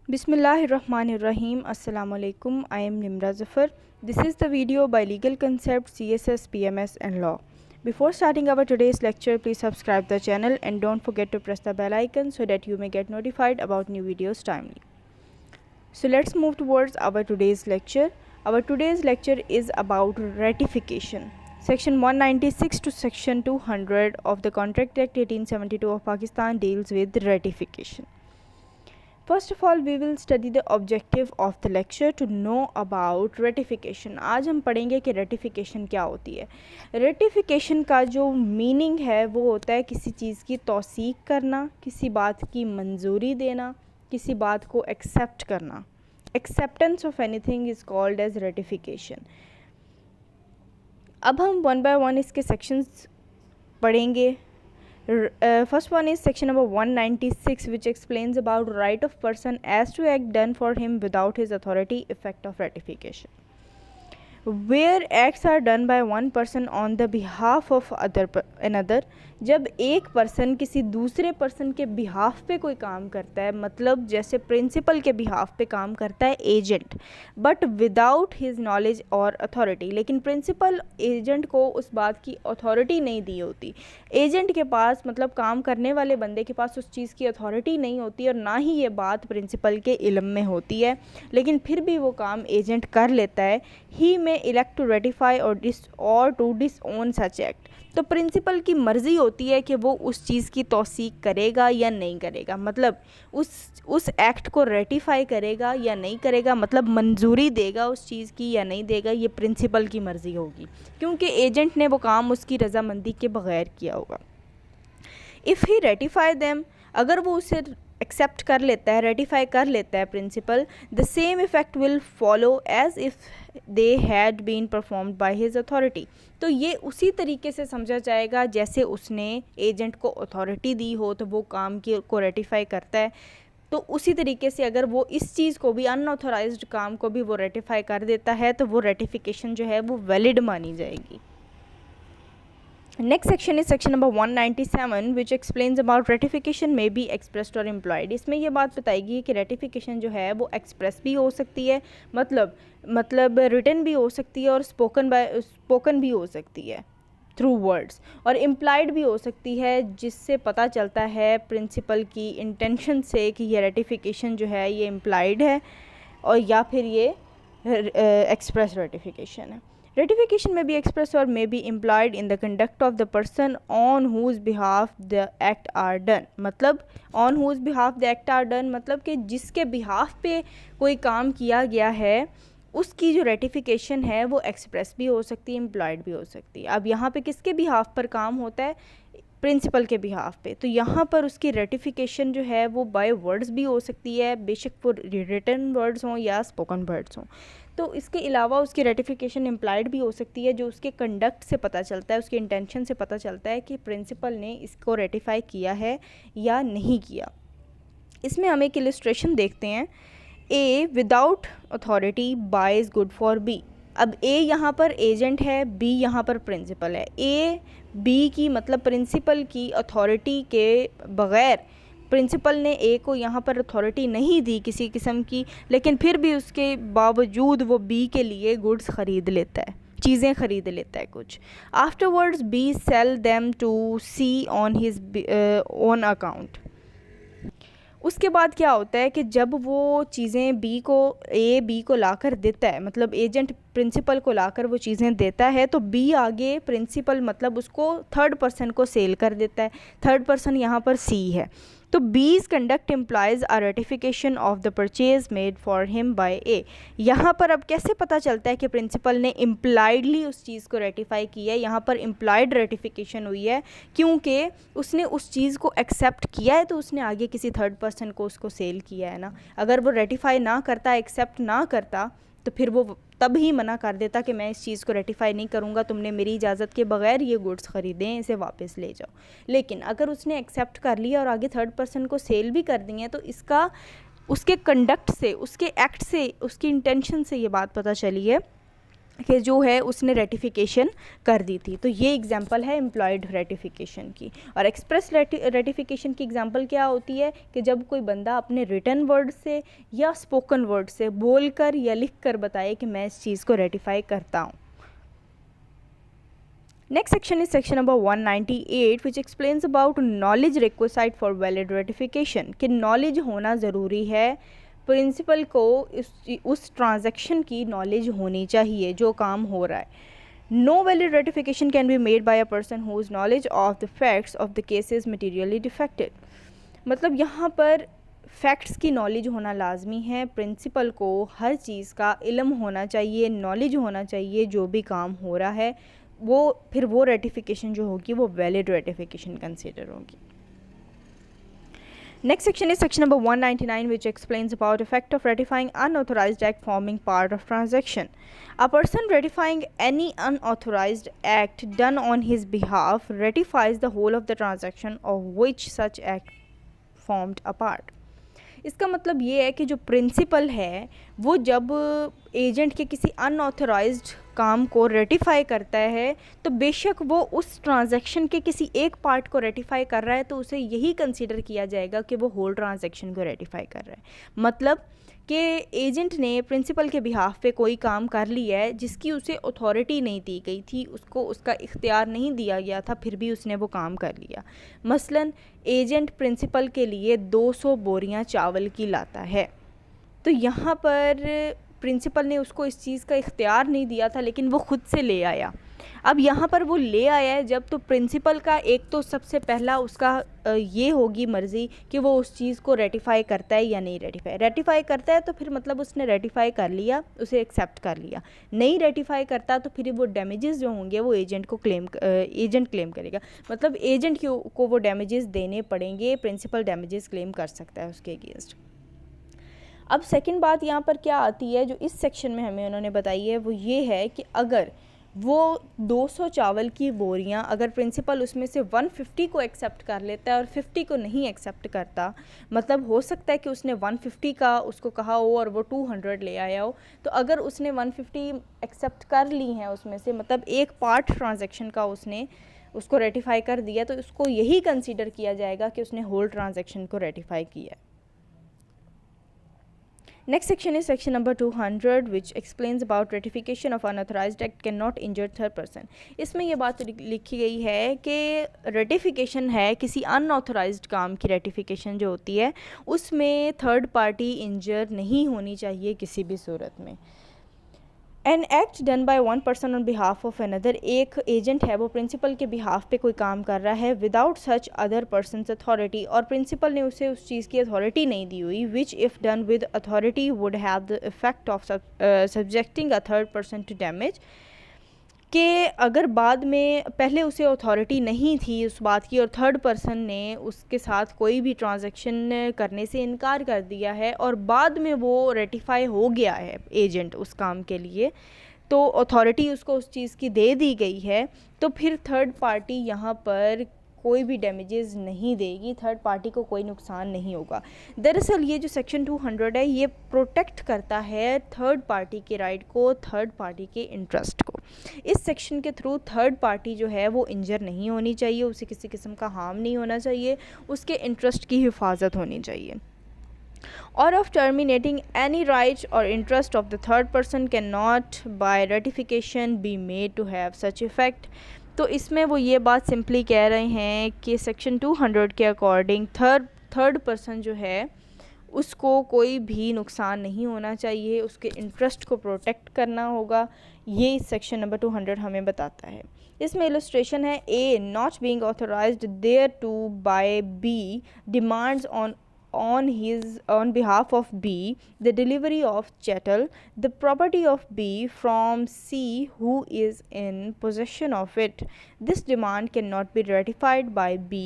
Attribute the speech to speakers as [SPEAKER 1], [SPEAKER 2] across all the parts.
[SPEAKER 1] Bismillahirrahmanirrahim. Assalamu alaikum. I am Nimra Zafar. This is the video by Legal Concept, CSS, PMS and Law. Before starting our today's lecture, please subscribe the channel and don't forget to press the bell icon so that you may get notified about new videos timely. So let's move towards our today's lecture. Our today's lecture is about ratification. Section 196 to Section 200 of the Contract Act 1872 of Pakistan deals with ratification. First of all, we will study the objective of the lecture to know about ratification. आज हम पढ़ेंगे कि ratification क्या होती है. Ratification का जो meaning है वो होता है किसी चीज़ की तौसीक करना, किसी बात की मंजूरी देना, किसी बात को accept करना. Acceptance of anything is called as ratification. अब हम one by one इसके sections पढ़ेंगे. First one is section number 196, which explains about right of person as to act done for him without his authority, effect of ratification. Where acts are done by one person on the behalf of another, जब एक person किसी दूसरे person के behalf पे कोई काम करता है, मतलब जैसे प्रिंसिपल के बिहाफ पे काम करता है agent, but without his knowledge और अथॉरिटी, लेकिन प्रिंसिपल एजेंट को उस बात की अथॉरिटी नहीं दी होती. एजेंट के पास मतलब काम करने वाले बंदे के पास उस चीज़ की अथॉरिटी नहीं होती और ना ही ये बात प्रिंसिपल के इल्म में होती है, लेकिन फिर भी वो काम एजेंट कर लेता है. ही में इलेक्ट टू रेटिफाई और टू डिसओन सच एक्ट. तो प्रिंसिपल की मर्ज़ी होती है कि वो उस चीज़ की तौसीक करेगा या नहीं करेगा, मतलब उस एक्ट को रेटिफाई करेगा या नहीं करेगा, मतलब मंजूरी देगा उस चीज़ की या नहीं देगा, ये प्रिंसिपल की मर्ज़ी होगी, क्योंकि एजेंट ने वो काम उसकी रजामंदी के बगैर किया होगा. इफ़ ही रेटिफाई देम, अगर वो उसे एक्सेप्ट कर लेता है, रेटिफाई कर लेता है principal, the same effect will follow as if they had been performed by his authority. तो ये उसी तरीके से समझा जाएगा जैसे उसने एजेंट को अथॉरिटी दी हो तो वो काम को रेटिफाई करता है. तो उसी तरीके से अगर वो इस चीज़ को भी, अनऑथोराइज्ड काम को भी वो रेटिफाई कर देता है तो वो रेटिफिकेशन जो है वो वैलिड मानी जाएगी. Next section is section number 197, which explains about ratification में बी एक्सप्रेस्ड और एम्प्लॉयड. इसमें यह बात बताएगी कि रेटिफिकेशन जो है वो एक्सप्रेस भी हो सकती है, मतलब रिटन भी हो सकती है और स्पोकन भी हो सकती है थ्रू वर्ड्स, और इम्प्लाइड भी हो सकती है जिससे पता चलता है प्रिंसिपल की इंटेंशन से कि ये रेटिफिकेशन जो है ये इम्प्लाइड है और या फिर ये एक्सप्रेस रेटिफिकेशन है. Ratification may be expressed or may be implied in the conduct of the person on whose behalf the act are done. मतलब on whose behalf the act are done मतलब कि जिसके behalf पे कोई काम किया गया है उसकी जो रेटिफिकेशन है वो एक्सप्रेस भी हो सकती है, इम्प्लॉयड भी हो सकती है. अब यहाँ पे किसके बिहाफ पर काम होता है? प्रिंसिपल के बिहाफ पे. तो यहाँ पर उसकी रेटिफिकेशन जो है वो बाय वर्ड्स भी हो सकती है, बेशक वो रिटन वर्ड्स हों या स्पोकन वर्ड्स हों. तो इसके अलावा उसकी रेटिफिकेशन इम्प्लाइड भी हो सकती है, जो उसके कंडक्ट से पता चलता है, उसके इंटेंशन से पता चलता है कि प्रिंसिपल ने इसको रेटिफाई किया है या नहीं किया. इसमें हम एक इलस्ट्रेशन देखते हैं. A without authority buys good for B. अब ए यहाँ पर एजेंट है, बी यहाँ पर प्रिंसिपल है. ए बी की मतलब प्रिंसिपल की अथॉरिटी के बग़ैर, प्रिंसिपल ने ए को यहाँ पर अथॉरिटी नहीं दी किसी किस्म की, लेकिन फिर भी उसके बावजूद वो बी के लिए गुड्स ख़रीद लेता है, चीज़ें ख़रीद लेता है कुछ. Afterwards B sell them to C on his own account. उसके बाद क्या होता है कि जब वो चीज़ें बी को लाकर देता है, मतलब एजेंट प्रिंसिपल को लाकर वो चीज़ें देता है, तो बी आगे प्रिंसिपल मतलब उसको थर्ड पर्सन को सेल कर देता है. थर्ड पर्सन यहाँ पर सी है. तो B's conduct implies a ratification of the purchase made for him by A. यहाँ पर अब कैसे पता चलता है कि प्रिंसिपल ने इम्प्लाइडली उस चीज़ को रेटिफाई की है? यहाँ पर इम्प्लाइड रेटिफिकेशन हुई है क्योंकि उसने उस चीज़ को एक्सेप्ट किया है, तो उसने आगे किसी थर्ड पर्सन को उसको सेल किया है ना. अगर वो रेटिफाई ना करता, एक्सेप्ट ना करता, तो फिर वो तब ही मना कर देता कि मैं इस चीज़ को रेटिफाई नहीं करूँगा, तुमने मेरी इजाज़त के बगैर ये गुड्स ख़रीदें, इसे वापस ले जाओ. लेकिन अगर उसने एक्सेप्ट कर लिया और आगे थर्ड पर्सन को सेल भी कर दी है, तो इसका उसके कंडक्ट से, उसके एक्ट से, उसकी इंटेंशन से ये बात पता चली है कि जो है उसने रेटिफिकेशन कर दी थी। तो ये एग्जांपल है एम्प्लॉयड रेटिफिकेशन की। और एक्सप्रेस रेटिफिकेशन की एग्जांपल क्या होती है कि जब कोई बंदा अपने रिटन वर्ड से या स्पोकन वर्ड से बोलकर या लिख कर बताए कि मैं इस चीज़ को रेटिफाई करता हूँ। Next section is section number 198 which explains about knowledge requisite for valid ratification कि knowledge होना ज़रूरी है, प्रिंसिपल को उस ट्रांजैक्शन की नॉलेज होनी चाहिए जो काम हो रहा है। No valid ratification can be made by a person whose knowledge of the facts of the case is materially defective। मतलब यहाँ पर फैक्ट्स की नॉलेज होना लाजमी है, प्रिंसिपल को हर चीज़ का इल्म होना चाहिए, नॉलेज होना चाहिए जो भी काम हो रहा है, वो फिर वो रेटिफिकेशन जो होगी वो वैलिड रेटिफिकेशन कंसीडर होगी। Next section is section number 199 which explains about effect of ratifying unauthorized act forming part of transaction. A person ratifying any unauthorized act done on his behalf ratifies the whole of the transaction of which such act formed a part। इसका मतलब ये है कि जो principal है वो जब agent के किसी अनऑथराइज्ड काम को रेटिफाई करता है तो बेशक वो उस ट्रांजैक्शन के किसी एक पार्ट को रेटिफाई कर रहा है तो उसे यही कंसीडर किया जाएगा कि वो होल ट्रांजैक्शन को रेटिफाई कर रहा है। मतलब कि एजेंट ने प्रिंसिपल के बिहाफ पे कोई काम कर लिया है जिसकी उसे अथॉरिटी नहीं दी गई थी, उसको उसका इख्तियार नहीं दिया गया था, फिर भी उसने वो काम कर लिया। मसलन एजेंट प्रिंसिपल के लिए 200 बोरियां चावल की लाता है, तो यहाँ पर प्रिंसिपल ने उसको इस चीज़ का इख्तियार नहीं दिया था लेकिन वो खुद से ले आया। अब यहाँ पर वो ले आया है जब, तो प्रिंसिपल का एक तो सबसे पहला उसका ये होगी मर्ज़ी कि वो उस चीज़ को रेटिफाई करता है या नहीं रेटिफाई करता है तो फिर मतलब उसने रेटिफाई कर लिया, उसे एक्सेप्ट कर लिया। नहीं रेटिफाई करता तो फिर वो डैमेजेस जो होंगे वो एजेंट क्लेम करेगा। मतलब एजेंट को वो डैमेजेस देने पड़ेंगे, प्रिंसिपल डैमेजेस क्लेम कर सकता है उसके अगेंस्ट। अब सेकंड बात यहाँ पर क्या आती है जो इस सेक्शन में हमें उन्होंने बताई है वो ये है कि अगर वो 200 चावल की बोरियां, अगर प्रिंसिपल उसमें से 150 को एक्सेप्ट कर लेता है और 50 को नहीं एक्सेप्ट करता, मतलब हो सकता है कि उसने 150 का उसको कहा हो और वो 200 ले आया हो, तो अगर उसने 150 एक्सेप्ट कर ली हैं उसमें से, मतलब एक पार्ट ट्रांजैक्शन का उसने उसको रेटिफाई कर दिया, तो उसको यही कंसीडर किया जाएगा कि उसने होल ट्रांजैक्शन को रेटिफाई किया है। Next section is section number 200 which explains about ratification of unauthorized act cannot injure third person। इसमें ये बात लिखी गई है कि रेटिफिकेशन है किसी अनऑथराइज्ड काम की रेटिफिकेशन जो होती है उसमें थर्ड पार्टी इंजर नहीं होनी चाहिए किसी भी सूरत में। An act done by one person on behalf of another, एक एजेंट है वो प्रिंसिपल के बिहाफ पे कोई काम कर रहा है without such other persons authority, और प्रिंसिपल ने उसे उस चीज़ की अथॉरिटी नहीं दी हुई, which if done with authority would have the effect of subjecting a third person to damage, कि अगर बाद में पहले उसे अथॉरिटी नहीं थी उस बात की और थर्ड पर्सन ने उसके साथ कोई भी ट्रांजैक्शन करने से इनकार कर दिया है और बाद में वो रेटिफाई हो गया है एजेंट उस काम के लिए, तो अथॉरिटी उसको उस चीज़ की दे दी गई है, तो फिर थर्ड पार्टी यहाँ पर कोई भी डैमेजेस नहीं देगी, थर्ड पार्टी को कोई नुकसान नहीं होगा। दरअसल ये जो सेक्शन 200 है ये प्रोटेक्ट करता है थर्ड पार्टी के राइट को, थर्ड पार्टी के इंटरेस्ट को। इस सेक्शन के थ्रू थर्ड पार्टी जो है वो इंजर नहीं होनी चाहिए, उसे किसी किस्म का हार्म नहीं होना चाहिए, उसके इंटरेस्ट की हिफाजत होनी चाहिए। or of terminating any right or interest of the third person cannot by ratification be made to have such effect। तो इसमें वो ये बात सिंपली कह रहे हैं कि सेक्शन 200 के अकॉर्डिंग थर्ड पर्सन जो है उसको कोई भी नुकसान नहीं होना चाहिए, उसके इंटरेस्ट को प्रोटेक्ट करना होगा, ये इस सेक्शन नंबर 200 हमें बताता है। इसमें इलस्ट्रेशन है A not being authorized thereto by B demands on behalf of B the delivery of chattel, the property of B from C who is in possession of it. This demand cannot be ratified by B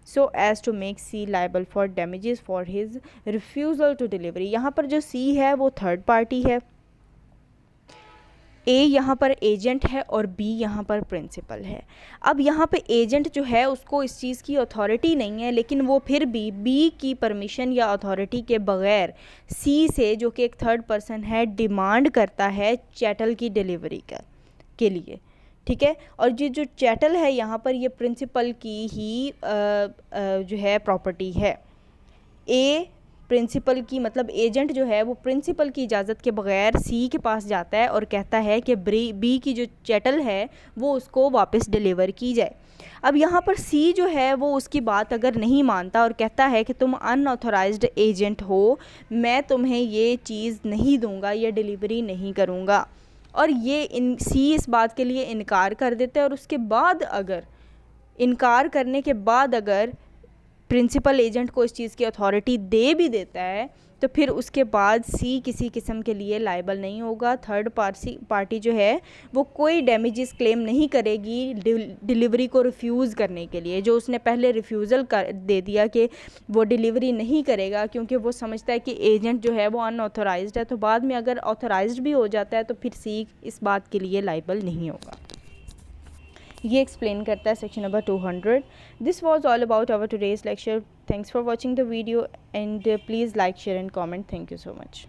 [SPEAKER 1] so as to make C liable for damages for his refusal to delivery। यहाँ पर जो C है वो third party है, ए यहाँ पर agent है और बी यहाँ पर प्रिंसिपल है। अब यहाँ पे एजेंट जो है उसको इस चीज़ की अथॉरिटी नहीं है, लेकिन वो फिर भी बी की परमिशन या अथॉरिटी के बगैर सी से, जो कि एक थर्ड पर्सन है, डिमांड करता है चैटल की डिलीवरी के लिए, ठीक है। और ये जो चैटल है यहाँ पर ये प्रिंसिपल की ही जो है प्रॉपर्टी है। ए प्रिंसिपल की मतलब एजेंट जो है वो प्रिंसिपल की इजाज़त के बगैर सी के पास जाता है और कहता है कि बी की जो चैटल है वो उसको वापस डिलीवर की जाए। अब यहाँ पर सी जो है वो उसकी बात अगर नहीं मानता और कहता है कि तुम अनऑथराइज्ड एजेंट हो, मैं तुम्हें ये चीज़ नहीं दूंगा, ये डिलीवरी नहीं करूँगा, और ये सी इस बात के लिए इनकार कर देता है, और उसके बाद अगर इनकार करने के बाद अगर प्रिंसिपल एजेंट को इस चीज़ की अथॉरिटी दे भी देता है तो फिर उसके बाद सी किसी किस्म के लिए लायबल नहीं होगा। थर्ड पार्टी जो है वो कोई डैमेजेस क्लेम नहीं करेगी डिलीवरी को रिफ्यूज़ करने के लिए, जो उसने पहले रिफ्यूज़ल कर दे दिया कि वो डिलीवरी नहीं करेगा क्योंकि वो समझता है कि एजेंट जो है वो अनऑथराइज्ड है। तो बाद में अगर ऑथराइज्ड भी हो जाता है तो फिर सी इस बात के लिए लायबल नहीं होगा। ये एक्सप्लेन करता है section number 200। This was all about our today's lecture. Thanks for watching the video and please like, share and comment. Thank you so much.